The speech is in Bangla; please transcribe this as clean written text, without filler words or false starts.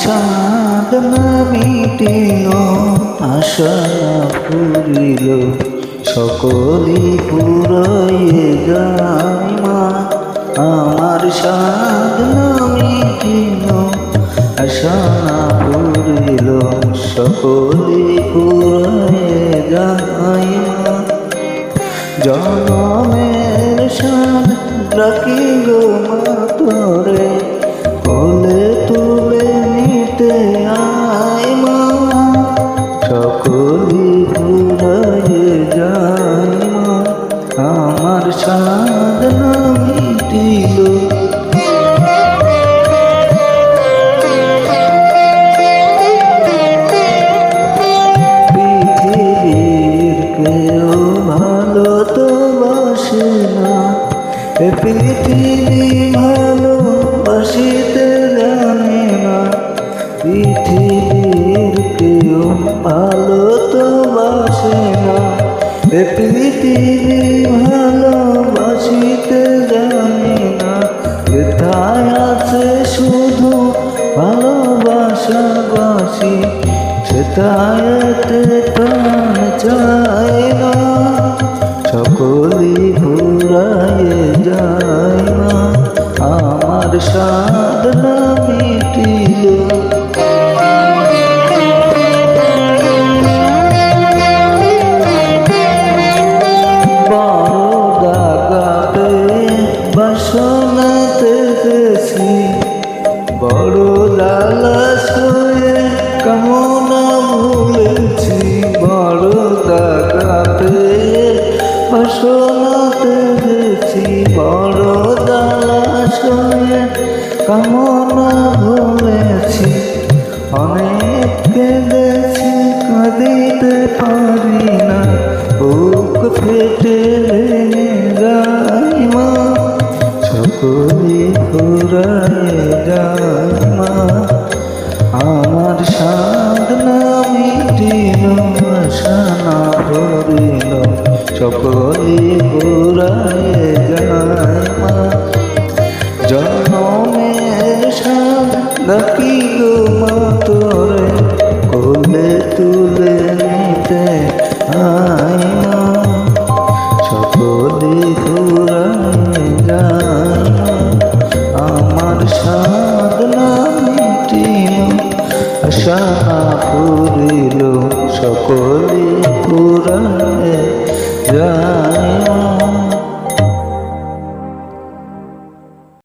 সাধনা মিটিল, আশা পুরিল, সকলই ফুরাইয়ে যায় মা। আমার সাধনা মিটিল, আশা পুরিল, সকলই ফুরাইয়ে যায় মা। জনমের সাধ রাখি গো মা তোরে, কোলে তুলে নিতে আয় মা। সকলই ফুরাইয়ে যায় মা, আমার সাধনা মিটিল। পৃথিবীর কেউ ভালো তো বাসে না, এ পৃথিবী ভালোবাসিতে জানে না। পৃথিবীর কেউ ভালো তো বাসে না, এ পৃথিবী ভালোবাসিতে জানে না। কোথায় আছে শুধু ভালোবাসাবাসি, সেটাতে প্রাণ চায় না। সকলই ফুরাইয়ে যায় না, আমার সাধনা মিটিল। বড় দাগাতে বাসনাতে গেছি, বড় লালাস হয়ে কামনা ভুলেছি। বড় দাগাতে বাসনাতে গেছি, বড় দালাস হয়ে কামনা ভুলেছি। অনেক কেঁদেছি, কাঁদিতে পারি না, বুক ফেটে ভেঙে যায় মা। সকলই ফুরাইয়ে যায় মা, আমার সাধনা মিটিল, আশা না ভরিল, সকলই ফুরাইয়ে যায় মা। জনমের সাধ রাখি গো মা তোরে, কোলে তুলে নিতে আয় মা। সকলই ফুরাইয়ে যায় মা, আমার সাধনা মিটিল, আশা পুরিল, সকলই ফুরাইয়ে যায়।